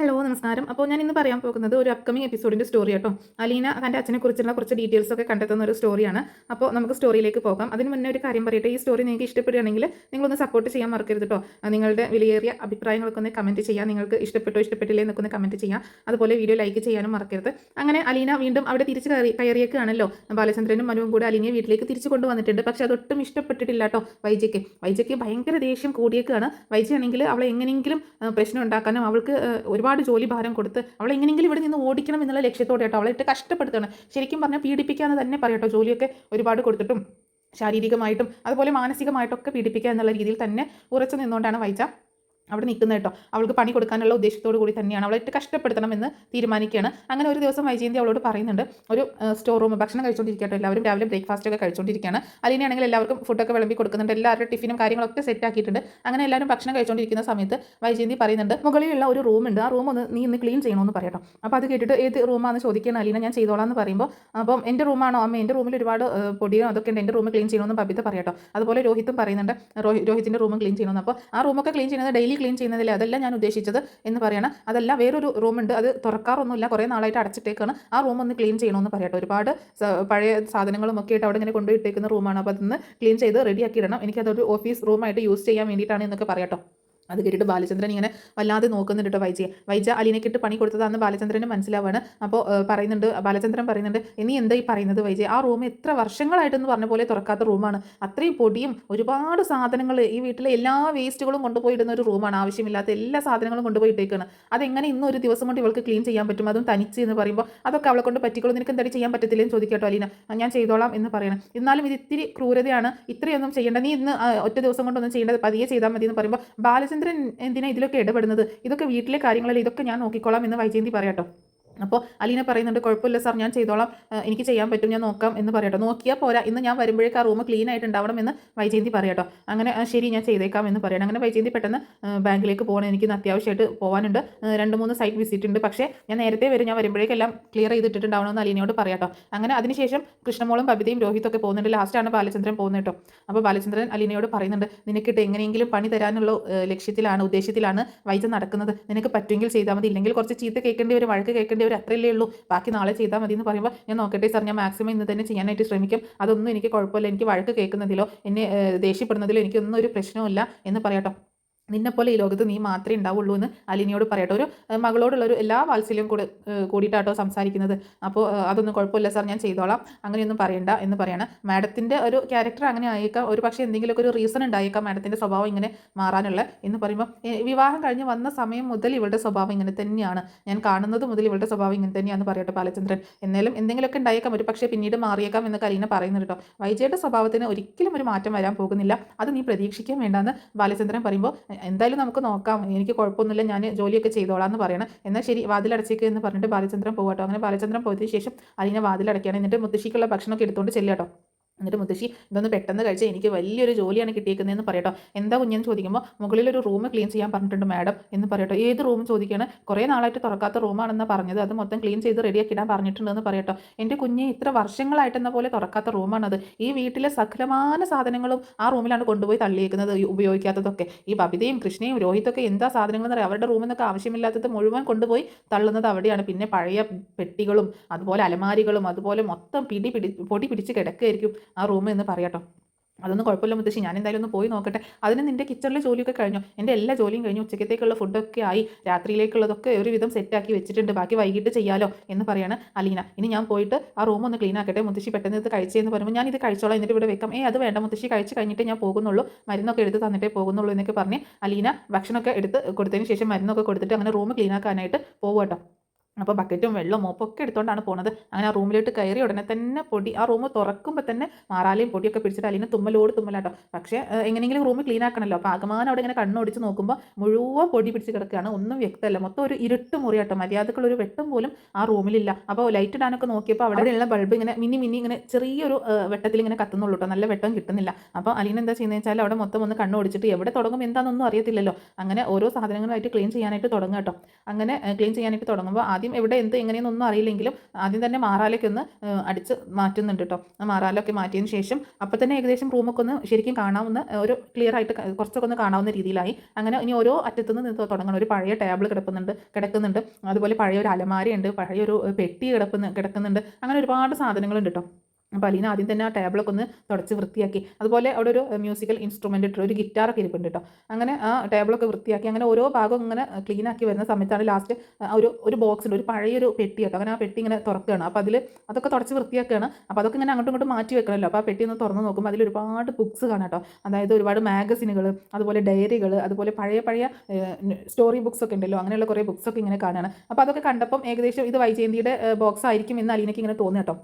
Hello നമസ്കാരം. അപ്പോൾ ഞാൻ ഇന്ന് പറയാൻ പോകുന്നത് ഒരു അപ്കമിംഗ് എപ്പിസോഡിൻ്റെ സ്റ്റോറി കേട്ടോ. അലീന തൻ്റെ അച്ഛനെക്കുറിച്ചുള്ള കുറച്ച് ഡീറ്റെയിൽസ് ഒക്കെ കണ്ടെത്തുന്ന ഒരു സ്റ്റോറിയാണ്. അപ്പോൾ നമുക്ക് സ്റ്റോറിയിലേക്ക് പോകാം. അതിന് മുന്നേ ഒരു കാര്യം പറയട്ടെ. ഈ സ്റ്റോറി നിങ്ങൾക്ക് ഇഷ്ടപ്പെടുകയാണെങ്കിൽ നിങ്ങളൊന്ന് സപ്പോർട്ട് ചെയ്യാൻ മറക്കരുത് കേട്ടോ. നിങ്ങളുടെ വിലയേറിയ അഭിപ്രായങ്ങളൊക്കെ ഒന്ന് കമൻറ്റ് ചെയ്യുക. നിങ്ങൾക്ക് ഇഷ്ടപ്പെട്ടോ ഇഷ്ടപ്പെട്ടില്ലേ എന്നൊക്കെ ഒന്ന് കമൻറ്റ് ചെയ്യുക. അതുപോലെ വീഡിയോ ലൈക്ക് ചെയ്യാനും മറക്കരുത്. അങ്ങനെ അലീന വീണ്ടും അവിടെ തിരിച്ച് കയറിയേക്കാണല്ലോ. ബാലചന്ദ്രനും മനുവും കൂടെ അലീനയെ വീട്ടിലേക്ക് തിരിച്ചു കൊണ്ടുവന്നിട്ടുണ്ട്. പക്ഷേ അതൊട്ടും ഇഷ്ടപ്പെട്ടിട്ടില്ല കേട്ടോ വൈജയ്ക്ക് ഭയങ്കര ദേഷ്യം കൂടിയേക്കാണ്. വൈജയാണെങ്കിൽ അവളെ എങ്ങനെയെങ്കിലും പ്രശ്നം ഉണ്ടാക്കാനും അവൾക്ക് ഒരുപാട് ജോലി ഭാരം കൊടുത്ത് അവളെ എങ്ങനെയെങ്കിലും ഇവിടെ നിന്ന് ഓടിക്കണം എന്നുള്ള ലക്ഷ്യത്തോടെ കേട്ടോ അവളെ ഇട്ട് കഷ്ടപ്പെടുത്തുകയാണ്. ശരിക്കും പറഞ്ഞാൽ പീഡിപ്പിക്കാന്ന് തന്നെ പറയട്ടോ. ജോലിയൊക്കെ ഒരുപാട് കൊടുത്തിട്ടും ശാരീരികമായിട്ടും അതുപോലെ മാനസികമായിട്ടൊക്കെ പീഡിപ്പിക്കുക എന്നുള്ള രീതിയിൽ തന്നെ ഉറച്ചു നിന്നുകൊണ്ടാണ് വൈജ അവിടെ നിൽക്കുന്നത് കേട്ടോ. അവൾക്ക് പണി കൊടുക്കാനുള്ള ഉദ്ദേശത്തോടു കൂടി തന്നെയാണ് അവളെ ഇട്ട് കഷ്ടപ്പെടുത്തണമെന്ന് തീരുമാനിക്കുകയാണ്. അങ്ങനെ ഒരു ദിവസം വൈജയന്തി അവളോട് പറയുന്നുണ്ട്, ഒരു സ്റ്റോർ റൂം ഭക്ഷണം കഴിച്ചുകൊണ്ടിരിക്കട്ടോ. എല്ലാവരും രാവിലെ ബ്രേക്ക്ഫാസ്റ്റ് ഒക്കെ കഴിച്ചുകൊണ്ടിരിക്കുകയാണ്. അലീനയാണെങ്കിൽ എല്ലാവർക്കും ഫുഡൊക്കെ വിളമ്പി കൊടുക്കുന്നുണ്ട്. എല്ലാവരുടെ ടിഫിനും കാര്യങ്ങളൊക്കെ സെറ്റ് ആക്കിയിട്ടുണ്ട്. അങ്ങനെ എല്ലാവരും ഭക്ഷണം കഴിച്ചുകൊണ്ടിരിക്കുന്ന സമയത്ത് വൈജയന്തി പറയുന്നുണ്ട്, മുകളിലുള്ള ഒരു റൂമുണ്ട്, ആ റൂം നീ ഇന്ന് ക്ലീൻ ചെയ്യണമെന്ന് പറയട്ടോ. അപ്പോൾ അത് കേട്ടിട്ട് ഏത് റൂമാണെന്ന് ചോദിക്കുകയാണ് അലീന. ഞാൻ ചെയ്തോളാം എന്ന് പറയുമ്പോൾ, അപ്പം എൻ്റെ റൂമാണോ അമ്മ, എൻ്റെ റൂമിൽ ഒരുപാട് പൊടിയോ അതൊക്കെ ഉണ്ട്, എൻ്റെ റൂം ക്ലീൻ ചെയ്യണമെന്ന് ബബിത പറയട്ടോ. അതുപോലെ രോഹിത്തും പറയുന്നുണ്ട് രോഹിത്തിൻ്റെ റൂം ക്ലീൻ ചെയ്യണമെന്ന്. അപ്പോൾ ആ റൂമൊക്കെ ക്ലീൻ ചെയ്യുന്നത് ഡെയിലി ക്ലീൻ ചെയ്യുന്നതില്ല, അതല്ല ഞാൻ ഉദ്ദേശിച്ചത് എന്ന് പറയണം. അതല്ല, വേറൊരു റൂമുണ്ട്, അത് തുറക്കാറൊന്നുമില്ല, കുറേ നാളായിട്ട് അടച്ചിട്ടേക്കാണ്, ആ റൂം ഒന്ന് ക്ലീൻ ചെയ്യണമെന്ന് പറയട്ടോ. ഒരുപാട് പഴയ സാധനങ്ങളും ഒക്കെ ആയിട്ട് അവിടെ ഇങ്ങനെ കൊണ്ടുപോയിട്ടേക്കുന്ന റൂമാണ്. അപ്പോൾ അതൊന്ന് ക്ലീൻ ചെയ്ത് റെഡിയാക്കി ഇടണം, എനിക്കതൊരു ഓഫീസ് റൂമായിട്ട് യൂസ് ചെയ്യാൻ വേണ്ടിയിട്ടാണ് എന്നൊക്കെ പറയട്ടോ. അത് കേട്ടിട്ട് ബാലചന്ദ്രൻ ഇങ്ങനെ വല്ലാതെ നോക്കുന്നുണ്ട് കേട്ടോ വൈജ അലീനയ്ക്കിട്ട് പണി കൊടുത്തതാണെന്ന് ബാലചന്ദ്രന് മനസ്സിലാവാണ്. അപ്പോൾ ബാലചന്ദ്രൻ പറയുന്നുണ്ട്, ഇനി എന്താ ഈ പറയുന്നത് വൈജ, ആ റൂം എത്ര വർഷങ്ങളായിട്ടെന്ന് പറഞ്ഞ പോലെ തുറക്കാത്ത റൂമാണ്, അത്രയും പൊടിയും ഒരുപാട് സാധനങ്ങൾ, ഈ വീട്ടിലെ എല്ലാ വേസ്റ്റുകളും കൊണ്ടുപോയിടുന്ന ഒരു റൂമാണ്, ആവശ്യമില്ലാത്ത എല്ലാ സാധനങ്ങളും കൊണ്ടുപോയിട്ടേക്കാണ്. അതെങ്ങനെ ഇന്നൊരു ദിവസം കൊണ്ട് ഇവൾക്ക് ക്ലീൻ ചെയ്യാൻ പറ്റും, അതും തനിച്ച് എന്ന് പറയുമ്പോൾ അതൊക്കെ അവളെ കൊണ്ട് പറ്റിക്കോളും, നിനക്ക് എന്തായാലും ചെയ്യാൻ പറ്റത്തില്ലെന്ന് ചോദിക്കട്ടോ അലീന. ഞാൻ ചെയ്തോളാം എന്ന് പറയണം. എന്നാലും ഇത് ഇത്തിരി ക്രൂരതയാണ്, ഇത്രയൊന്നും ചെയ്യേണ്ട, നീ ഇന്ന് ഒറ്റ ദിവസം കൊണ്ടൊന്നും ചെയ്യേണ്ടത്, പതിയെ ചെയ്താൽ മതി എന്ന് പറയുമ്പോൾ ബാലചന്ദ്രൻ എന്തിനാ ഇതിലൊക്കെ ഇടപെടുന്നത്, ഇതൊക്കെ വീട്ടിലെ കാര്യങ്ങളല്ലേ, ഇതൊക്കെ ഞാൻ നോക്കിക്കോളാം എന്ന് വൈജയന്തി പറയാട്ടോ. അപ്പോൾ അലീന പറയുന്നുണ്ട്, കുഴപ്പമില്ല സാർ, ഞാൻ ചെയ്തോളാം, എനിക്ക് ചെയ്യാൻ പറ്റും, ഞാൻ നോക്കാം എന്ന് പറയട്ടോ. നോക്കിയാൽ പോരാ, ഇന്ന് ഞാൻ വരുമ്പോഴേക്ക് ആ റൂം ക്ലീൻ ആയിട്ടുണ്ടാവണം എന്ന് വൈജയന്തി പറയട്ടോ. അങ്ങനെ ശരി, ഞാൻ ചെയ്തേക്കാം എന്ന് പറയണം. അങ്ങനെ വൈജയന്തി പെട്ടെന്ന് ബാങ്കിലേക്ക് പോകണം, എനിക്ക് അത്യാവശ്യമായിട്ട് പോകാനുണ്ട്, 2-3 സൈറ്റ് വിസിറ്റ് ഉണ്ട്, പക്ഷേ ഞാൻ നേരത്തെ വരും, ഞാൻ വരുമ്പോഴേക്കെല്ലാം ക്ലിയർ ചെയ്തിട്ടുണ്ടാവണമെന്ന് അലീനയോട് പറയാട്ടോ. അങ്ങനെ അതിനുശേഷം കൃഷ്ണമോളും ബബിതയും രോഹിത്തൊക്കെ പോകുന്നുണ്ട്. ലാസ്റ്റാണ് ബാലചന്ദ്രൻ പോകുന്നത് കേട്ടോ. അപ്പോൾ ബാലചന്ദ്രൻ അലീനയോട് പറയുന്നുണ്ട്, നിനക്കിട്ട് എങ്ങനെയെങ്കിലും പണി തരാനുള്ള ഉദ്ദേശത്തിലാണ് വൈജ നടക്കുന്നത്, നിനക്ക് പറ്റുമെങ്കിൽ ചെയ്താൽ മതി, ഇല്ലെങ്കിൽ കുറച്ച് ചീത്ത കേൾക്കേണ്ടി വരും, വഴക്ക് കേൾക്കേണ്ടി വരും, അത്രയല്ലേ ഉള്ളൂ, ബാക്കി നാളെ ചെയ്താൽ മതി എന്ന് പറയുമ്പോൾ, ഞാൻ നോക്കട്ടെ സാർ, ഞാൻ മാക്സിമം ഇന്ന് തന്നെ ചെയ്യാനായിട്ട് ശ്രമിക്കും, അതൊന്നും എനിക്ക് കുഴപ്പമില്ല, എനിക്ക് വഴക്ക് കേൾക്കുന്നതിലോ എന്നെ ദേഷ്യപ്പെടുന്നതിലോ എനിക്കൊന്നും ഒരു പ്രശ്നമില്ല എന്ന് പറയട്ടോ. നിന്നെപ്പോലെ ഈ ലോകത്ത് നീ മാത്രമേ ഉണ്ടാവുള്ളൂ എന്ന് അലീനയോട് പറയട്ടോ. ഒരു മകളോടുള്ളൊരു എല്ലാ വാത്സല്യവും കൂടിയിട്ടാട്ടോ സംസാരിക്കുന്നത്. അപ്പോൾ അതൊന്നും കുഴപ്പമില്ല സാർ, ഞാൻ ചെയ്തോളാം, അങ്ങനെയൊന്നും പറയണ്ട എന്ന് പറയണം. മാഡത്തിൻ്റെ ഒരു ക്യാരക്ടർ അങ്ങനെ ആയേക്കാം, ഒരു പക്ഷേ എന്തെങ്കിലുമൊക്കെ ഒരു റീസൺ ഉണ്ടായേക്കാം മാഡത്തിൻ്റെ സ്വഭാവം ഇങ്ങനെ മാറാനുള്ള എന്ന് പറയുമ്പോൾ, വിവാഹം കഴിഞ്ഞ് വന്ന സമയം മുതൽ ഇവളുടെ സ്വഭാവം ഇങ്ങനെ തന്നെയാണ്, ഞാൻ കാണുന്നത് മുതൽ ഇവളുടെ സ്വഭാവം ഇങ്ങനെ തന്നെയാണെന്ന് പറയട്ടെ ബാലചന്ദ്രൻ. എന്നാലും എന്തെങ്കിലുമൊക്കെ ഉണ്ടായേക്കാം, ഒരു പക്ഷേ പിന്നീട് മാറിയേക്കാം എന്നൊക്കെ അലീന പറയുന്നുണ്ട് കേട്ടോ. വൈജയുടെ സ്വഭാവത്തിന് ഒരിക്കലും ഒരു മാറ്റം വരാൻ പോകുന്നില്ല, അത് നീ പ്രതീക്ഷിക്കാൻ വേണ്ടെന്ന് ബാലചന്ദ്രൻ പറയുമ്പോൾ, എന്തായാലും നമുക്ക് നോക്കാം, എനിക്ക് കുഴപ്പമൊന്നുമില്ല, ഞാൻ ജോലിയൊക്കെ ചെയ്തോളാം എന്ന് പറയണം. എന്നാൽ ശരി, വാതിലടച്ചേക്ക് എന്ന് പറഞ്ഞിട്ട് ബാലചന്ദ്രൻ പോകട്ടോ. അങ്ങനെ ബാലചന്ദ്രൻ പോയതിന് ശേഷം അലീന വാതിലടയ്ക്കുകയാണ്. എന്നിട്ട് മുത്തശ്ശിക്കുള്ള ഭക്ഷണമൊക്കെ എടുത്തുകൊണ്ട് ചെല്ലാട്ടോ. എന്നിട്ട് മുത്തശ്ശി, ഇതൊന്ന് പെട്ടെന്ന് കഴിച്ച് എനിക്ക് വലിയൊരു ജോലിയാണ് കിട്ടിയേക്കുന്നതെന്ന് പറയട്ടോ. എന്താ കുഞ്ഞെന്ന് ചോദിക്കുമ്പോൾ, മുകളിലൊരു റൂം ക്ലീൻ ചെയ്യാൻ പറഞ്ഞിട്ടുണ്ട് മാഡം എന്ന് പറയട്ടോ. ഏത് റൂം ചോദിക്കുകയാണ്. കുറേ നാളായിട്ട് തുറക്കാത്ത റൂമാണെന്നാണ് പറഞ്ഞത്, അത് മൊത്തം ക്ലീൻ ചെയ്ത് റെഡിയാക്കി ഇടാൻ പറഞ്ഞിട്ടുണ്ടെന്ന് പറയട്ടോ. എൻ്റെ കുഞ്ഞ്, ഇത്ര വർഷങ്ങളായിട്ടെന്ന പോലെ തുറക്കാത്ത റൂമാണത്, ഈ വീട്ടിലെ സകലമാന സാധനങ്ങളും ആ റൂമിലാണ് കൊണ്ടുപോയി തള്ളിയേക്കുന്നത്, ഉപയോഗിക്കാത്തതൊക്കെ. ഈ ബബിതയും കൃഷ്ണയും രോഹിത്തൊക്കെ എന്താ സാധനങ്ങൾ എന്ന് പറയാം, അവരുടെ റൂമിൽ നിന്നൊക്കെ ആവശ്യമില്ലാത്തത് മുഴുവൻ കൊണ്ടുപോയി തള്ളുന്നത് അവിടെയാണ്. പിന്നെ പഴയ പെട്ടികളും അതുപോലെ അലമാരികളും അതുപോലെ മൊത്തം പൊടി പിടിച്ച് കിടക്കുകയായിരിക്കും ആ റൂം എന്ന് പറയാട്ടോ. അതൊന്നും കുഴപ്പമില്ല മുത്തശ്ശി, ഞാൻ എന്തായാലും ഒന്ന് പോയി നോക്കട്ടെ. അതിന് നിൻ്റെ കിച്ചണിലെ ജോലിയൊക്കെ കഴിഞ്ഞു, എൻ്റെ എല്ലാ ജോലിയും കഴിഞ്ഞു, ഉച്ചക്കത്തേക്കുള്ള ഫുഡൊക്കെ ആയി, രാത്രിയിലേക്കുള്ളതൊക്കെ ഒരുവിധം സെറ്റാക്കി വെച്ചിട്ടുണ്ട്, ബാക്കി വൈകിട്ട് ചെയ്യാലോ എന്ന് പറയാണ് അലീന. ഇനി ഞാൻ പോയിട്ട് ആ റൂം ഒന്ന് ക്ലീൻ ആക്കട്ടെ മുത്തശ്ശി, പെട്ടെന്ന് ഇത് കഴിച്ചതെന്ന് പറയുമ്പോൾ, ഞാൻ ഇത് കഴിച്ചോളാം, എന്നിട്ട് ഇവിടെ വെക്കാം. അത് വേണ്ട മുത്തശ്ശി, കഴിച്ച് കഴിഞ്ഞിട്ട് ഞാൻ പോകുന്നുള്ളൂ, മരുന്നൊക്കെ എടുത്ത് തന്നിട്ടേ പോകുന്നുള്ളൂ എന്നൊക്കെ പറഞ്ഞ് അലീന ഭക്ഷണമൊക്കെ എടുത്ത് കൊടുത്തതിന് ശേഷം മരുന്നൊക്കെ കൊടുത്തിട്ട് അങ്ങനെ റൂം ക്ലീൻ ആക്കാനായിട്ട് പോവുകട്ടോ. അപ്പോൾ ബക്കറ്റും വെള്ളവും മോപ്പൊക്കെ എടുത്തുകൊണ്ടാണ് പോകുന്നത്. അങ്ങനെ ആ റൂമിലോട്ട് കയറി ഉടനെ തന്നെ പൊടി, ആ റൂം തുറക്കുമ്പോൾ തന്നെ മാറാലയും പൊടിയൊക്കെ പിടിച്ചിട്ട് അലീന തുമ്മലാട്ടോ. പക്ഷേ എങ്ങനെയെങ്കിലും റൂം ക്ലീൻ ആക്കണമല്ലോ. അപ്പോൾ ആകമാനം അവിടെ ഇങ്ങനെ കണ്ണോടിച്ച് നോക്കുമ്പോൾ മുഴുവൻ പൊടി പിടിച്ച് കിടക്കുകയാണ്, ഒന്നും വ്യക്തമല്ല, മൊത്തം ഒരു ഇരുട്ട് മുറിയാട്ടോ, മര്യാദക്കുള്ളൊരു വെട്ടം പോലും ആ റൂമിലില്ല. അപ്പോൾ ലൈറ്റ് ഇടാനൊക്കെ നോക്കിയപ്പോൾ അവിടെയുള്ള ബൾബ് ഇങ്ങനെ മിന്നി ഇങ്ങനെ ചെറിയൊരു വെട്ടത്തിൽ ഇങ്ങനെ കത്തുന്നുള്ളൂ കേട്ടോ, നല്ല വെട്ടം കിട്ടുന്നില്ല. അപ്പോൾ അലീന എന്താ ചെയ്യുന്നത് വെച്ചാൽ അവിടെ മൊത്തം ഒന്ന് കണ്ണോടിച്ചിട്ട് എവിടെ തുടങ്ങും എന്താണെന്നൊന്നും അറിയത്തില്ലല്ലോ, അങ്ങനെ ഓരോ സാധനങ്ങളായിട്ട് ക്ലീൻ ചെയ്യാനായിട്ട് തുടങ്ങുക കേട്ടോ. അങ്ങനെ ക്ലീൻ ചെയ്യാനായിട്ട് തുടങ്ങുമ്പോൾ ആദ്യം ആദ്യം എവിടെ എന്ത് എങ്ങനെയെന്നൊന്നും അറിയില്ലെങ്കിലും ആദ്യം തന്നെ മാറാലൊക്കെ ഒന്ന് അടിച്ച് മാറ്റുന്നുണ്ട് കേട്ടോ. ആ മാറാലൊക്കെ മാറ്റിയതിന് ശേഷം അപ്പോൾ തന്നെ ഏകദേശം റൂമൊക്കെ ഒന്ന് ശരിക്കും കാണാവുന്ന ഒരു ക്ലിയർ ആയിട്ട് കുറച്ചൊക്കെ ഒന്ന് കാണാവുന്ന രീതിയിലായി. അങ്ങനെ ഇനി ഓരോ അറ്റത്തുനിന്ന് തുടങ്ങണം. ഒരു പഴയ ടേബിൾ കിടക്കുന്നുണ്ട്, അതുപോലെ പഴയ ഒരു അലമാരയുണ്ട്, പഴയൊരു പെട്ടി കിടക്കുന്നുണ്ട്, അങ്ങനെ ഒരുപാട് സാധനങ്ങളുണ്ട് കേട്ടോ. അപ്പോൾ അലീന ആദ്യം തന്നെ ആ ടേബിളൊക്കെ ഒന്ന് തുടച്ച് വൃത്തിയാക്കി. അതുപോലെ അവിടെ ഒരു മ്യൂസിക്കൽ ഇൻസ്ട്രുമെൻ്റ് ഇട്ട് ഒരു ഗിറ്റാറൊക്കെ ഇരിപ്പുണ്ട് കേട്ടോ. അങ്ങനെ ആ ടേബിളൊക്കെ വൃത്തിയാക്കി അങ്ങനെ ഓരോ ഭാഗവും ഇങ്ങനെ ക്ലീൻ ആക്കി വരുന്ന സമയത്താണ് ലാസ്റ്റ് ഒരു ബോക്സ് ഉണ്ട്, ഒരു പഴയൊരു പെട്ടി കേട്ടോ. അങ്ങനെ ആ പെട്ടി ഇങ്ങനെ തുറക്കുകയാണ്. അപ്പോൾ അതൊക്കെ തുടച്ച് വൃത്തിയാക്കുകയാണ്. അപ്പോൾ അതൊക്കെ ഇങ്ങനെ അങ്ങോട്ടും ഇങ്ങോട്ടും മാറ്റി വെക്കണമല്ലോ. അപ്പോൾ ആ പെട്ടി ഒന്ന് തുറന്ന് നോക്കുമ്പോൾ അതിൽ ഒരുപാട് ബുക്സ് കാണാം കേട്ടോ. അതായത് ഒരുപാട് മാഗസിനുകൾ, അതുപോലെ ഡയറികൾ, അതുപോലെ പഴയ സ്റ്റോറി ബുക്സ് ഒക്കെ ഉണ്ടല്ലോ, അങ്ങനെയുള്ള കുറേ ബുക്സൊക്കെ ഇങ്ങനെ കാണുകയാണ്. അപ്പോൾ അതൊക്കെ കണ്ടപ്പം ഏകദേശം ഇത് വൈജയന്തിയുടെ ബോക്സ് ആയിരിക്കും എന്ന് അലീനയ്ക്ക് ഇങ്ങനെ തോന്നി കേട്ടോ.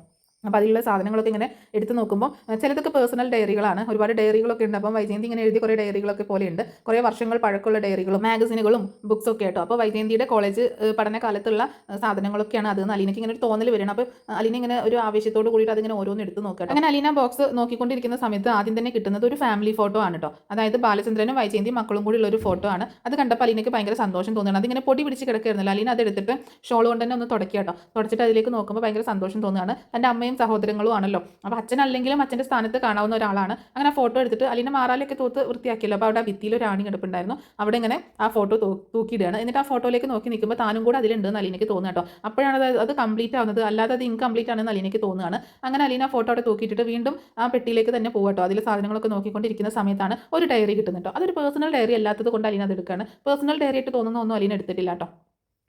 അപ്പോൾ അതിലുള്ള സാധനങ്ങളൊക്കെ ഇങ്ങനെ എടുത്ത് നോക്കുമ്പോൾ ചിലതൊക്കെ പേഴ്സണൽ ഡയറികളാണ്, ഒരുപാട് ഡയറികളൊക്കെ ഉണ്ട്. അപ്പം വൈജയന്തി ഇങ്ങനെ എഴുതിയ കുറേ ഡയറികളൊക്കെ പോലെയുണ്ട്, കുറേ വർഷങ്ങൾ പഴക്കമുള്ള ഡയറികളും മാഗസിനുകളും ബുക്സൊക്കെ കേട്ടോ. അപ്പോൾ വൈജയന്തിയുടെ കോളേജ് പഠനകാലത്തുള്ള സാധനങ്ങളൊക്കെയാണ് അത്. അലീനയ്ക്ക് ഇങ്ങനെ ഒരു തോന്നൽ വരണം. അപ്പോൾ അലീന ഇങ്ങനെ ഒരു ആവേശത്തോട് കൂടിയിട്ട് അതിങ്ങനെ ഓരോന്ന് എടുത്ത് നോക്കട്ടെ. അങ്ങനെ അലീന ബോക്സ് നോക്കിക്കൊണ്ടിരിക്കുന്ന സമയത്ത് ആദ്യം തന്നെ കിട്ടുന്നത് ഒരു ഫാമിലി ഫോട്ടോ ആണ് കേട്ടോ. അതായത് ബാലചന്ദ്രനും വൈജയന്തിയും മക്കളും കൂടി ഉള്ള ഒരു ഫോട്ടോ ആണ്. അത് കണ്ടപ്പോൾ അലീനയ്ക്ക് ഭയങ്കര സന്തോഷം തോന്നുകയാണ്. അതിങ്ങനെ പൊടി പിടിച്ച് കിടക്കുകയായിരുന്നല്ലോ. അലീന അത് എടുത്തിട്ട് ഷോൾ കൊണ്ട് തന്നെ ഒന്ന് തുടക്കുക കേട്ടോ. തുടച്ചിട്ട് അതിലേക്ക് നോക്കുമ്പോൾ ഭയങ്കര സന്തോഷം തോന്നുകയാണ്. തൻ്റെ അമ്മയും സഹോദരങ്ങളും ആണല്ലോ. അപ്പോൾ അച്ഛനല്ലെങ്കിലും അച്ഛൻ്റെ സ്ഥാനത്ത് കാണാവുന്ന ഒരാളാണ്. അങ്ങനെ ഫോട്ടോ എടുത്തിട്ട് അലീന മാറാലൊക്കെ തൂത്ത് വൃത്തിയാക്കിയല്ലോ. അപ്പോൾ അവിടെ ഭിത്തിയിൽ ഒരു ആണി കിടപ്പുണ്ടായിരുന്നു. അവിടെ ഇങ്ങനെ ആ ഫോട്ടോ തൂക്കിയിടുകയാണ്. എന്നിട്ട് ആ ഫോട്ടോയിലേക്ക് നോക്കി നിൽക്കുമ്പോൾ താനും കൂടെ അതിലുണ്ടെന്ന് അലീനയ്ക്ക് തോന്നുക കേട്ടോ. അപ്പോഴാണ് അത് കംപ്ലീറ്റ് ആവുന്നത്, അല്ലാതെ അത് ഇൻകംപ്ലീറ്റ് ആണെന്ന് അലീനയ്ക്ക് തോന്നുകയാണ്. അങ്ങനെ അലീന ഫോട്ടോ അവിടെ തൂക്കിയിട്ടിട്ട് വീണ്ടും ആ പെട്ടിയിലേക്ക് തന്നെ പോകട്ടോ. അതിൽ സാധനങ്ങളൊക്കെ നോക്കിക്കൊണ്ടിരിക്കുന്ന സമയത്താണ് ഒരു ഡയറി കിട്ടുന്നത് കേട്ടോ. അതൊരു പേഴ്സണൽ ഡയറി അല്ലാത്തത് കൊണ്ട് അലീന അത് എടുക്കുകയാണ്. പേഴ്സണൽ ഡയറി ആയിട്ട് തോന്നുന്ന ഒന്നും അലീന എടുത്തിട്ടില്ല കേട്ടോ.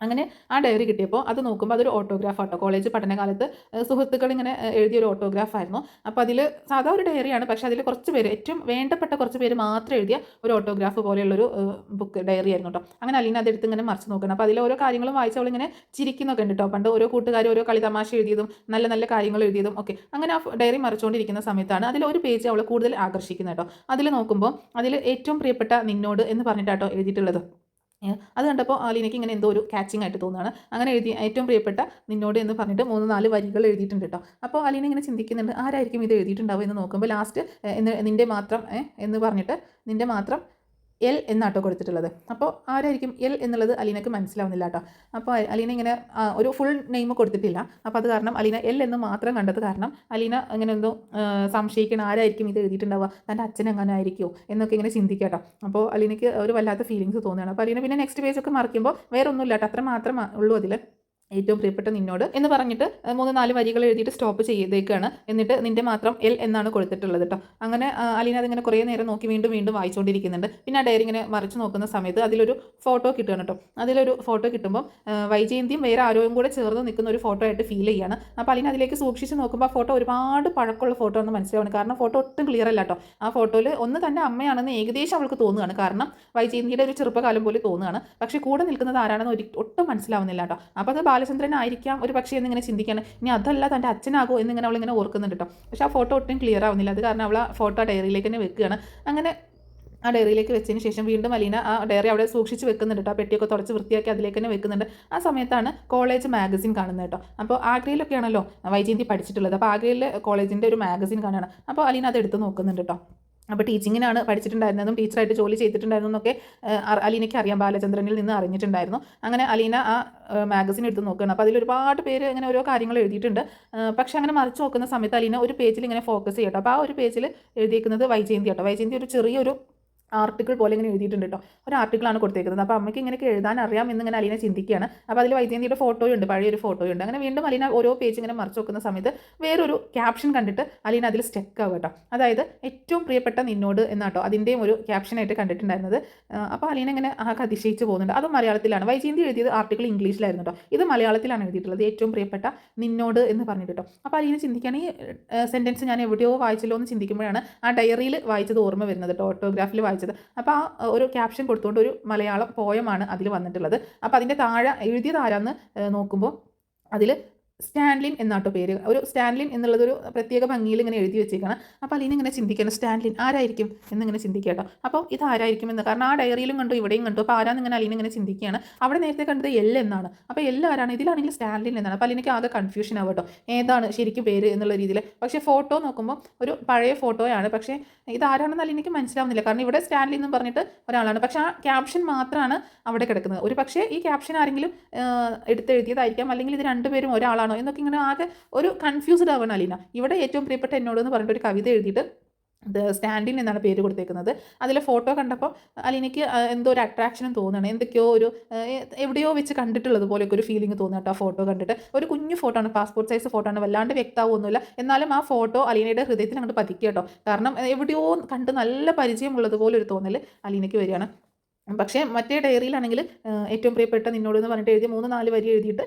അങ്ങനെ ആ ഡയറി കിട്ടിയപ്പോൾ അത് നോക്കുമ്പോൾ അതൊരു ഓട്ടോഗ്രാഫ് ആട്ടോ. കോളേജ് പഠനകാലത്ത് സുഹൃത്തുക്കൾ ഇങ്ങനെ എഴുതിയൊരു ഓട്ടോഗ്രാഫായിരുന്നു. അപ്പോൾ അതിൽ സാധാ ഒരു ഡയറിയാണ്, പക്ഷേ അതിൽ കുറച്ച് പേര്, ഏറ്റവും വേണ്ടപ്പെട്ട കുറച്ച് പേര് മാത്രം എഴുതിയ ഒരു ഓട്ടോഗ്രാഫ് പോലെയുള്ളൊരു ഡയറി ആയിരുന്നു കേട്ടോ. അങ്ങനെ അലീന അതെടുത്ത് ഇങ്ങനെ മറിച്ച് നോക്കണം. അപ്പോൾ അതിൽ ഓരോ കാര്യങ്ങളും വായിച്ചവളിങ്ങനെ ചിരിക്കുന്നൊക്കെ ഉണ്ട് കേട്ടോ. പണ്ട് ഓരോ കൂട്ടുകാർ ഓരോ കളിതമാശ എഴുതിയതും നല്ല നല്ല കാര്യങ്ങൾ എഴുതിയതും ഒക്കെ. അങ്ങനെ ആ ഡയറി മറിച്ചുകൊണ്ടിരിക്കുന്ന സമയത്താണ് അതിൽ ഒരു പേജ് അവളെ കൂടുതൽ ആകർഷിക്കുന്നത് കേട്ടോ. അതിൽ നോക്കുമ്പോൾ അതിൽ ഏറ്റവും പ്രിയപ്പെട്ട നിന്നോട് എന്ന് പറഞ്ഞിട്ടാട്ടോ എഴുതിയിട്ടുള്ളത്. അത് കണ്ടപ്പോൾ അലീനയ്ക്ക് ഇങ്ങനെ എന്തോ ഒരു കാച്ചിങ് ആയിട്ട് തോന്നുകയാണ്. അങ്ങനെ ഏറ്റവും പ്രിയപ്പെട്ട നിന്നോട് എന്ന് പറഞ്ഞിട്ട് 3-4 വരികൾ എഴുതിയിട്ടുണ്ട് കേട്ടോ. അപ്പോൾ അലീന ഇങ്ങനെ ചിന്തിക്കുന്നുണ്ട്, ആരായിരിക്കും ഇത് എഴുതിയിട്ടുണ്ടാവുക എന്ന് നോക്കുമ്പോൾ ലാസ്റ്റ് നിൻ്റെ മാത്രം എന്ന് പറഞ്ഞിട്ട് നിൻ്റെ മാത്രം എൽ എന്നാട്ടോ കൊടുത്തിട്ടുള്ളത്. അപ്പോൾ ആരായിരിക്കും എൽ എന്നുള്ളത് അലീനയ്ക്ക് മനസ്സിലാവുന്നില്ല കേട്ടോ. അപ്പോൾ അലീന ഇങ്ങനെ ഒരു ഫുൾ നെയിം കൊടുത്തിട്ടില്ല. അപ്പോൾ അത് കാരണം അലീന എൽ എന്ന് മാത്രം കണ്ടത് കാരണം അലീന ഇങ്ങനെ എന്തോ സംശയിക്കണം, ആരായിരിക്കും ഇത് എഴുതിയിട്ടുണ്ടാവുക, തൻ്റെ അച്ഛൻ എങ്ങനെ ആയിരിക്കുമോ എന്നൊക്കെ ഇങ്ങനെ ചിന്തിക്കുക കേട്ടോ. അപ്പോൾ അലീനയ്ക്ക് ഒരു വല്ലാത്ത ഫീലിങ്സ് തോന്നുകയാണ്. അപ്പോൾ അലീന പിന്നെ നെക്സ്റ്റ് പേജൊക്കെ മറിക്കുമ്പോൾ വേറെ ഒന്നുമില്ല കേട്ടോ, അത്ര മാത്രമേ ഉള്ളൂ അതിൽ. ഏറ്റവും പ്രിയപ്പെട്ട നിന്നോട് എന്ന് പറഞ്ഞിട്ട് 3-4 വരികൾ എഴുതിയിട്ട് സ്റ്റോപ്പ് ചെയ്തേക്കാണ്. എന്നിട്ട് നിൻ്റെ മാത്രം എൽ എന്നാണ് കൊടുത്തിട്ടുള്ളത് കേട്ടോ. അങ്ങനെ അലീന അതിങ്ങനെ കുറേ നേരം നോക്കി വീണ്ടും വായിച്ചുകൊണ്ടിരിക്കുന്നുണ്ട്. പിന്നെ ആ ഡയറി ഇങ്ങനെ മറിച്ച് നോക്കുന്ന സമയത്ത് അതിലൊരു ഫോട്ടോ കിട്ടുകയാണ് കേട്ടോ. അതിലൊരു ഫോട്ടോ കിട്ടുമ്പോൾ വൈജയന്തിയും വേറെ ആരോയും കൂടെ ചേർന്ന് നിൽക്കുന്ന ഒരു ഫോട്ടോ ആയിട്ട് ഫീൽ ചെയ്യാണ്. അപ്പോൾ അലീന അതിലേക്ക് സൂക്ഷിച്ച് നോക്കുമ്പോൾ ആ ഫോട്ടോ ഒരുപാട് പഴക്കമുള്ള ഫോട്ടോ എന്ന് മനസ്സിലാവുന്നു. കാരണം ഫോട്ടോ ഒട്ടും ക്ലിയർ അല്ല കേട്ടോ. ആ ഫോട്ടോയിൽ ഒന്ന് തൻ്റെ അമ്മയാണെന്ന് ഏകദേശം അവൾക്ക് തോന്നുകയാണ്. കാരണം വൈജയന്തിയുടെ ഒരു ചെറുപ്പകാലം പോലെ തോന്നുകയാണ്. പക്ഷേ കൂടെ നിൽക്കുന്നത് ആരാണെന്ന് ഒട്ടും മനസ്സിലാവുന്നില്ല കേട്ടോ. അപ്പോൾ അത് ബാലചന്ദ്രനായിരിക്കാം ഒരു പക്ഷേ എന്നിങ്ങനെ ചിന്തിക്കുകയാണ്. ഇനി അതല്ല തൻ്റെ അച്ഛനാകോ എന്നിങ്ങനെ അവളിങ്ങനെ ഓർക്കുന്നുണ്ട് കേട്ടോ. പക്ഷേ ആ ഫോട്ടോ ഒട്ടും ക്ലിയർ ആവുന്നില്ല. അത് കാരണം അവൾ ആ ഫോട്ടോ ഡയറിയിലേക്ക് തന്നെ വെക്കുകയാണ്. അങ്ങനെ ആ ഡയറിയിലേക്ക് വെച്ചതിന് ശേഷം വീണ്ടും അലീന ആ ഡയറി അവിടെ സൂക്ഷിച്ച് വെക്കുന്നുണ്ട് കേട്ടോ. ആ പെട്ടിയൊക്കെ തുടച്ച് വൃത്തിയാക്കി അതിലേക്ക് തന്നെ വെക്കുന്നുണ്ട്. ആ സമയത്താണ് കോളേജ് മാഗസിൻ കാണുന്നത് കേട്ടോ. അപ്പോൾ ആഗ്രയിലൊക്കെയാണല്ലോ വൈജയന്തി പഠിച്ചിട്ടുള്ളത്. അപ്പോൾ ആഗ്രയിൽ കോളേജിൻ്റെ ഒരു മാഗസിൻ കാണുകയാണ്. അപ്പോൾ അലീന അത് എടുത്ത് നോക്കുന്നുണ്ട് കേട്ടോ. അപ്പോൾ ടീച്ചിങ്ങിനാണ് പഠിച്ചിട്ടുണ്ടായിരുന്നതും ടീച്ചറായിട്ട് ജോലി ചെയ്തിട്ടുണ്ടായിരുന്നതൊക്കെ അലീനയ്ക്ക് അറിയാം, ബാലചന്ദ്രനിൽ നിന്ന് അറിഞ്ഞിട്ടുണ്ടായിരുന്നു. അങ്ങനെ അലീന ആ മാഗസിൻ എടുത്ത് നോക്കുകയാണ്. അപ്പോൾ അതിലൊരുപാട് പേര് ഇങ്ങനെ ഓരോ കാര്യങ്ങൾ എഴുതിയിട്ടുണ്ട്. പക്ഷേ അങ്ങനെ മറിച്ച് നോക്കുന്ന സമയത്ത് അലീന ഒരു പേജിൽ ഇങ്ങനെ ഫോക്കസ് ചെയ്യട്ടോ. അപ്പോൾ ആ ഒരു പേജിൽ എഴുതിയിരിക്കുന്നത് വൈജയന്തി കേട്ടോ. വൈജയന്തി ഒരു ചെറിയൊരു ആർട്ടിക്കിൾ പോലെ ഇങ്ങനെ എഴുതിയിട്ടുണ്ട് കേട്ടോ. ഒരു ആർട്ടിക്കിളാണ് കൊടുത്തേക്കുന്നത്. അപ്പോൾ അമ്മയ്ക്ക് ഇങ്ങനെയൊക്കെ എഴുതാൻ അറിയാം എന്നിങ്ങനെ അലീന ചിന്തിക്കുകയാണ്. അപ്പോൾ അതിൽ വൈജയന്തിയുടെ ഫോട്ടോയുണ്ട്, പഴയൊരു ഫോട്ടോയുണ്ട്. അങ്ങനെ വീണ്ടും അലീന ഓരോ പേജ് ഇങ്ങനെ മറിച്ച് നോക്കുന്ന സമയത്ത് വേറൊരു ക്യാപ്ഷൻ കണ്ടിട്ട് അലീന അതിൽ സ്റ്റക്ക് ആവുക കേട്ടോ. അതായത് ഏറ്റവും പ്രിയപ്പെട്ട നിന്നോട് എന്നാട്ടോ അതിൻ്റെയും ഒരു ക്യാപ്ഷനായിട്ട് കണ്ടിട്ടുണ്ടായിരുന്നത്. അപ്പോൾ അലീന ഇങ്ങനെ ആകെ അതിശയിച്ച് പോകുന്നുണ്ട്. അതും മലയാളത്തിലാണ്. വൈജയന്തി എഴുതിയത് ആർട്ടിക്കിൾ ഇംഗ്ലീഷിലായിരുന്നു കേട്ടോ. ഇത് മലയാളത്തിലാണ് എഴുതിയിട്ടുള്ളത്, ഏറ്റവും പ്രിയപ്പെട്ട നിന്നോട് എന്ന് പറഞ്ഞിട്ട് കേട്ടോ. അപ്പോൾ അലീന ചിന്തിക്കുകയാണ്, ഈ സെൻറ്റൻസ് ഞാൻ എവിടെയോ വായിച്ചല്ലോ എന്ന് ചിന്തിക്കുമ്പോഴാണ് ആ ഡയറിയിൽ വായിച്ചത് ഓർമ്മ വരുന്നത് കേട്ടോ, ഓട്ടോഗ്രാഫിൽ വായിച്ചത്. അപ്പോൾ ആ ഒരു ക്യാപ്ഷൻ കൊടുത്തുകൊണ്ട് ഒരു മലയാളം പോയമാണ് അതിൽ വന്നിട്ടുള്ളത്. അപ്പോൾ അതിൻ്റെ താഴെ എഴുതിയത് ആരാന്ന് നോക്കുമ്പോൾ അതിൽ സ്റ്റാൻലിൻ എന്നാട്ടോ പേര്. ഒരു സ്റ്റാൻലിൻ എന്നുള്ളതൊരു പ്രത്യേക ഭംഗിയിൽ ഇങ്ങനെ എഴുതി വെച്ചേക്കാണ്. അപ്പോൾ അലീന ഇങ്ങനെ ചിന്തിക്കണം, സ്റ്റാൻലിൻ ആരായിരിക്കും എന്നിങ്ങനെ ചിന്തിക്കുക കേട്ടോ. അപ്പോൾ ഇതാരായിരിക്കും എന്ന്, കാരണം ആ ഡയറിയിലും കണ്ടു ഇവിടെയും കണ്ടു. അപ്പോൾ ആരാന്ന് ഇങ്ങനെ അലീന ഇങ്ങനെ ചിന്തിക്കുകയാണ്. അവിടെ നേരത്തെ കണ്ടത് എൽ എന്നാണ്. അപ്പോൾ എൽ ആരാണ്? ഇതിലാണെങ്കിൽ സ്റ്റാൻലിൻ എന്നാണ്. അപ്പോൾ അലീനയ്ക്ക് ആകെ കൺഫ്യൂഷൻ ആവും കേട്ടോ, ഏതാണ് ശരിക്കും പേര് എന്നുള്ള രീതിയിൽ. പക്ഷേ ഫോട്ടോ നോക്കുമ്പോൾ ഒരു പഴയ ഫോട്ടോയാണ്. പക്ഷേ ഇതാരാണെന്ന് അലീനയ്ക്ക് മനസ്സിലാവുന്നില്ല, കാരണം ഇവിടെ സ്റ്റാൻലിൻ എന്ന് പറഞ്ഞിട്ട് ഒരാളാണ്. പക്ഷേ ആ ക്യാപ്ഷൻ മാത്രമാണ് അവിടെ കിടക്കുന്നത്. ഒരു പക്ഷേ ഈ ക്യാപ്ഷൻ ആരെങ്കിലും എടുത്തെഴുതിയതായിരിക്കാം, അല്ലെങ്കിൽ ഇത് രണ്ടുപേരും ഒരാളാണോ എന്നൊക്കെ ഇങ്ങനെ ആകെ ഒരു കൺഫ്യൂസ്ഡ് ആവണം അലീന. ഇവിടെ ഏറ്റവും പ്രിയപ്പെട്ട എന്നോട് എന്ന് പറഞ്ഞിട്ട് ഒരു കവിത എഴുതിയിട്ട് സ്റ്റാൻഡിൻ എന്നാണ് പേര് കൊടുത്തേക്കുന്നത്. അതിലെ ഫോട്ടോ കണ്ടപ്പോൾ അലീനയ്ക്ക് എന്തോ ഒരു അട്രാക്ഷനും തോന്നുകയാണ്, എന്തൊക്കെയോ ഒരു എവിടെയോ വെച്ച് കണ്ടിട്ടുള്ളത് പോലെയൊക്കെ ഒരു ഫീലിംഗ് തോന്നുക കേട്ടോ ആ ഫോട്ടോ കണ്ടിട്ട്. ഒരു കുഞ്ഞു ഫോട്ടോ ആണ്, പാസ്പോർട്ട് സൈസ് ഫോട്ടോ ആണ്, വല്ലാണ്ട് വ്യക്തമാവുമൊന്നുമില്ല. എന്നാലും ആ ഫോട്ടോ അലീനയുടെ ഹൃദയത്തിൽ അങ്ങോട്ട് പതിക്കുക കേട്ടോ, കാരണം എവിടെയോ കണ്ട് നല്ല പരിചയമുള്ളതുപോലെ ഒരു തോന്നൽ അലീനയ്ക്ക് വരികയാണ്. പക്ഷേ മറ്റേ ഡയറിയിലാണെങ്കിൽ ഏറ്റവും പ്രിയപ്പെട്ട നിന്നോട് എന്ന് പറഞ്ഞിട്ട് എഴുതി 3-4 വരി എഴുതിയിട്ട്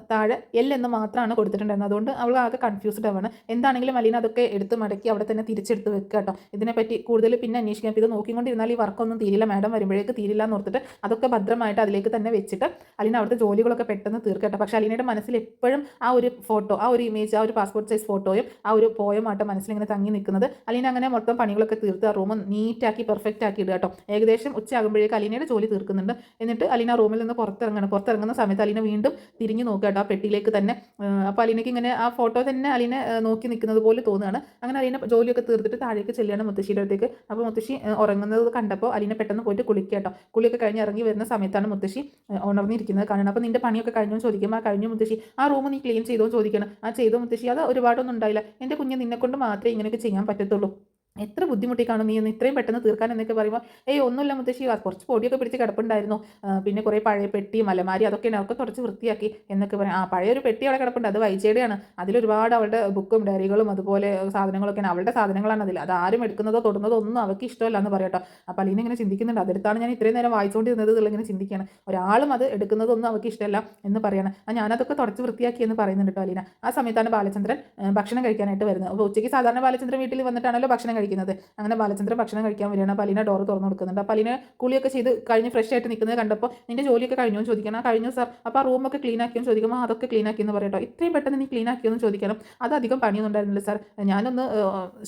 താഴെ എൽ എന്ന് മാത്രമാണ് കൊടുത്തിട്ടുണ്ടായിരുന്നത്. അതുകൊണ്ട് അവൾ ആകെ കൺഫ്യൂസ്ഡ് ആവാണ്. എന്താണെങ്കിലും അലീന അതൊക്കെ എടുത്ത് മടക്കി അവിടെ തന്നെ തിരിച്ചെടുത്ത് വെക്കുക കേട്ടോ. ഇതിനെപ്പറ്റി കൂടുതൽ പിന്നെ അന്വേഷിക്കാം. ഇത് നോക്കിക്കൊണ്ടിരുന്നാൽ ഈ വർക്കൊന്നും തീരില്ല, മാഡം വരുമ്പോഴേക്ക് തീരില്ല എന്ന് ഓർത്തിട്ട് അതൊക്കെ ഭദ്രമായിട്ട് അതിലേക്ക് തന്നെ വെച്ചിട്ട് അലീന അവിടുത്തെ ജോലികളൊക്കെ പെട്ടെന്ന് തീർക്കട്ടെ. പക്ഷേ അലീനയുടെ മനസ്സിൽ എപ്പോഴും ആ ഒരു ഫോട്ടോ, ആ ഒരു ഇമേജ്, ആ ഒരു പാസ്പോർട്ട് സൈസ് ഫോട്ടോയും ആ ഒരു പോയമായിട്ട് മനസ്സിലിങ്ങനെ തങ്ങി നിൽക്കുന്നത്. അലീന അങ്ങനെ മൊത്തം പണികളൊക്കെ തീർത്ത് ആ റൂം നീറ്റാക്കി പെർഫെക്റ്റ് ആക്കി ഇടുക കേട്ടോ. ഏകദേശം ഉച്ചയാകുമ്പോഴേക്ക് അലീനയുടെ ജോലി തീർക്കുന്നുണ്ട്. എന്നിട്ട് അലീന റൂമിൽ നിന്ന് പുറത്തിറങ്ങുന്ന സമയത്ത് അലീന വീണ്ടും തിരിഞ്ഞു നോക്കുക കേട്ടോ ആ പെട്ടിയിലേക്ക് തന്നെ. അപ്പോൾ അലീനയ്ക്ക് ഇങ്ങനെ ആ ഫോട്ടോ തന്നെ അലീന നോക്കി നിൽക്കുന്നത് പോലെ തോന്നുകയാണ്. അങ്ങനെ അലീന ജോലിയൊക്കെ തീർത്തിട്ട് താഴേക്ക് ചെല്ലുകയാണ് മുത്തശ്ശിയുടെ അടുത്തേക്ക്. അപ്പോൾ മുത്തശ്ശി ഉറങ്ങുന്നത് കണ്ടപ്പോൾ അലീന പെട്ടെന്ന് പോയിട്ട് കുളിക്കുക കേട്ടോ. കുളിയൊക്കെ കഴിഞ്ഞ് ഇറങ്ങി വരുന്ന സമയത്താണ് മുത്തശ്ശി ഉണർന്നിരിക്കുന്നത് കാണണം. അപ്പോൾ നിന്റെ പണിയൊക്കെ കഴിഞ്ഞു ചോദിക്കുമ്പോൾ ആ കഴിഞ്ഞു മുത്തശ്ശി. ആ റൂം നീ ക്ലീൻ ചെയ്തോ ചോദിക്കണം. ആ ചെയ്തോ മുത്തശ്ശി. അത് ഒരുപാടൊന്നും ഉണ്ടായില്ല, എൻ്റെ കുഞ്ഞ് നിന്നെക്കൊണ്ട് മാത്രമേ ഇങ്ങനെയൊക്കെ ചെയ്യാൻ പറ്റത്തുള്ളൂ, എത്ര ബുദ്ധിമുട്ടി കാണും നീ ഒന്ന് ഇത്രയും പെട്ടെന്ന് തീർക്കാൻ എന്നൊക്കെ പറയുമ്പോൾ ഒന്നുമില്ല മുത്തശ്ശി, കുറച്ച് പൊടിയൊക്കെ പിടിച്ച് കിടപ്പുണ്ടായിരുന്നു, പിന്നെ കുറേ പഴയ പെട്ടിയും അലമാരി അതൊക്കെയാണ്, അവർക്ക് കുറച്ച് വൃത്തിയാക്കി എന്നൊക്കെ പറയാം. പഴയൊരു പെട്ടി അവിടെ കിടപ്പുണ്ട്, അത് വൈജയുടെയാണ്. അതിലൊരുപാട് അവളുടെ ബുക്കും ഡയറികളും അതുപോലെ സാധനങ്ങളൊക്കെയാണ്, അവളുടെ സാധനങ്ങളാണ് അതിൽ. അത് ആരും എടുക്കുന്നതോ തൊടുന്നതോ ഒന്നും അവർക്ക് ഇഷ്ടമല്ല എന്ന് പറയട്ടോ. അപ്പോൾ അലീന ഇങ്ങനെ ചിന്തിക്കുന്നുണ്ട്, അതെടുത്താണ് ഞാൻ ഇത്രയും നേരം വായിച്ചുകൊണ്ടിരുന്നത് ഇങ്ങനെ ചിന്തിക്കുകയാണ്. ഒരാളും അത് എടുക്കുന്നതൊന്നും അവർക്ക് ഇഷ്ടമല്ല എന്ന് പറയണം. ഞാനതൊക്കെ തുടച്ച് വൃത്തിയാക്കി എന്ന് പറയുന്നുണ്ട് കേട്ടോ അലീന. ആ സമയത്താണ് ബാലചന്ദ്രൻ ഭക്ഷണം കഴിക്കാനായിട്ട് വരുന്നത്. അപ്പോൾ ഉച്ചയ്ക്ക് സാധാരണ ബാലചന്ദ്രൻ വീട്ടിൽ വന്നിട്ടാണല്ലോ ഭക്ഷണം കഴിക്കുന്നത്. അങ്ങനെ ബാലചന്ദ്രൻ ഭക്ഷണം കഴിക്കാൻ വരികയാണ്. അപ്പോൾ അലീന ഡോർ തുറന്നു കൊടുക്കുന്നുണ്ട്. അപ്പോൾ അലീന കുളിയൊക്കെ ചെയ്ത് കഴിഞ്ഞ് ഫ്രഷ് ആയിട്ട് നിൽക്കുന്നത് കണ്ടപ്പോൾ നിന്റെ ജോലിയൊക്കെ കഴിഞ്ഞു എന്ന് ചോദിക്കണം. ആ കഴിഞ്ഞു സാർ. അപ്പോൾ ആ റൂമൊക്കെ ക്ലീൻ ആക്കിയെന്ന് ചോദിക്കുമ്പോൾ അതൊക്കെ ക്ലീൻ ആക്കിയെന്ന് പറയട്ടോ. ഇത്രയും പെട്ടെന്ന് നീ ക്ലീൻ ആക്കിയെന്ന് ചോദിക്കണം. അത് അധികം പണിയൊന്നും ഉണ്ടായിരുന്നില്ല സാർ, ഞാനൊന്ന്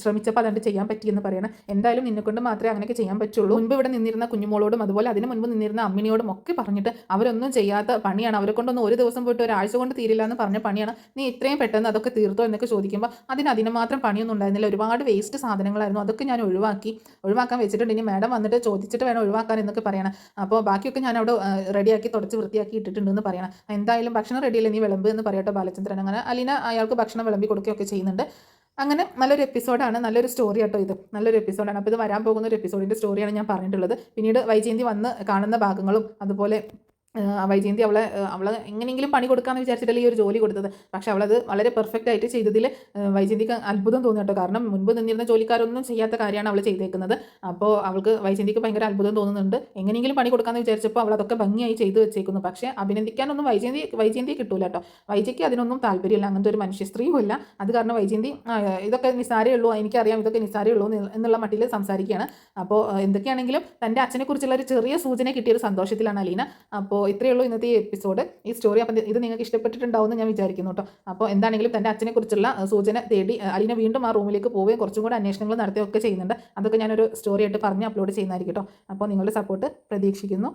ശ്രമിച്ചപ്പോൾ അതുകൊണ്ട് ചെയ്യാൻ പറ്റിയെന്ന് പറയണം. എന്തായാലും നിന്നെക്കൊണ്ട് മാത്രമേ അങ്ങനെയൊക്കെ ചെയ്യാൻ പറ്റുള്ളൂ. മുൻപ് ഇവിടെ നിന്നിരുന്ന കുഞ്ഞുമോളോടും അതുപോലെ അതിന് മുൻപ് നിന്നിരുന്ന അമ്മിനിയോടും ഒക്കെ പറഞ്ഞിട്ട് അവരൊന്നും ചെയ്യാത്ത പണിയാണ്, അവരെ കൊണ്ടൊന്നും ഒരു ദിവസം പോയിട്ട് ഒരാഴ്ച കൊണ്ട് തീരില്ല എന്ന് പറഞ്ഞ പണിയാണ്, നീ ഇത്രയും പെട്ടെന്ന് അതൊക്കെ തീർത്തോ എന്നൊക്കെ ചോദിക്കുമ്പോൾ അതിന് മാത്രം പണിയൊന്നും ഉണ്ടായിരുന്നില്ല, ഒരുപാട് വേസ്റ്റ് സാധനങ്ങളായിരുന്നു, അതൊക്കെ ഞാൻ ഒഴിവാക്കാൻ വെച്ചിട്ടുണ്ട്, ഇനി മാഡം വന്നിട്ട് ചോദിച്ചിട്ട് വേണം ഒഴിവാക്കാൻ എന്നൊക്കെ പറയണം. അപ്പോൾ ബാക്കിയൊക്കെ ഞാൻ അവിടെ റെഡിയാക്കി തുടച്ച് വൃത്തിയാക്കി ഇട്ടിട്ടുണ്ടെന്ന് പറയണം. എന്തായാലും ഭക്ഷണം റെഡിയല്ലേ, നീ വിളമ്പ് എന്ന് പറയട്ടോ ബാലചന്ദ്രൻ. അങ്ങനെ അലീന അയാൾക്ക് ഭക്ഷണം വിളമ്പി കൊടുക്കുകയൊക്കെ ചെയ്യുന്നുണ്ട്. അങ്ങനെ നല്ലൊരു എപ്പിസോഡാണ്, നല്ലൊരു സ്റ്റോറി കേട്ടോ, ഇത് നല്ലൊരു എപ്പിസോഡാണ്. അപ്പോൾ ഇത് വരാൻ പോകുന്ന ഒരു എപ്പിസോഡിൻ്റെ സ്റ്റോറിയാണ് ഞാൻ പറഞ്ഞിട്ടുള്ളത്. പിന്നീട് വൈജയന്തി വന്ന് കാണുന്ന ഭാഗങ്ങളും അതുപോലെ വൈജയന്തി അവളെ എങ്ങനെയെങ്കിലും പണി കൊടുക്കാമെന്ന് വിചാരിച്ചിട്ടല്ലേ ഈ ഒരു ജോലി കൊടുത്തത്. പക്ഷെ അവളത് വളരെ പെർഫെക്റ്റ് ആയിട്ട് ചെയ്തതിൽ വൈജയന്തിക്ക് അത്ഭുതം തോന്നി കേട്ടോ. കാരണം മുൻപ് നിന്നിരുന്ന ജോലിക്കാരൊന്നും ചെയ്യാത്ത കാര്യമാണ് അവൾ ചെയ്തേക്കുന്നത്. അപ്പോൾ അവൾക്ക് വൈജയന്തിക്ക് ഭയങ്കര അത്ഭുതം തോന്നുന്നുണ്ട്. എങ്ങനെയെങ്കിലും പണി കൊടുക്കാമെന്ന് വിചാരിച്ചപ്പോൾ അവൾ അതൊക്കെ ഭംഗിയായി ചെയ്തു വെച്ചേക്കുന്നു. പക്ഷേ അഭിനന്ദിക്കാനൊന്നും വൈജയന്തി കിട്ടൂല കേട്ടോ. വൈജയ്ക്ക് അതിനൊന്നും താല്പര്യമില്ല, അങ്ങനത്തെ ഒരു മനുഷ്യ സ്ത്രീയും ഇല്ല. അത് കാരണം വൈജയന്തി ഇതൊക്കെ നിസ്സാരേ ഉള്ളൂ, എനിക്കറിയാം ഇതൊക്കെ നിസ്സാരേ ഉള്ളൂ എന്നുള്ള മട്ടിൽ സംസാരിക്കുകയാണ്. അപ്പോൾ എന്തൊക്കെയാണെങ്കിലും തൻ്റെ അച്ഛനെക്കുറിച്ചുള്ള ഒരു ചെറിയ സൂചന കിട്ടിയൊരു സന്തോഷത്തിലാണ് അലീന. അപ്പോൾ ഇത്രയേ ഉള്ളൂ ഇന്നത്തെ ഈ എപ്പിസോഡ്, ഈ സ്റ്റോറി. അപ്പം ഇത് നിങ്ങൾക്ക് ഇഷ്ടപ്പെട്ടിട്ടുണ്ടാവുമെന്ന് ഞാൻ വിചാരിക്കുന്നു കേട്ടോ. അപ്പോൾ എന്താണെങ്കിലും തൻ്റെ അച്ഛനെക്കുറിച്ചുള്ള സൂചന തേടി അലീന വീണ്ടും ആ റൂമിലേക്ക് പോവുകയും കുറച്ചും കൂടെ അന്വേഷണങ്ങൾ നടത്തുകയൊക്കെ ചെയ്യുന്നുണ്ട്. അതൊക്കെ ഞാനൊരു സ്റ്റോറി ആയിട്ട് പറഞ്ഞ് അപ്ലോഡ് ചെയ്യുന്നതായിരിക്കും കേട്ടോ. അപ്പോൾ നിങ്ങളുടെ സപ്പോർട്ട് പ്രതീക്ഷിക്കുന്നു.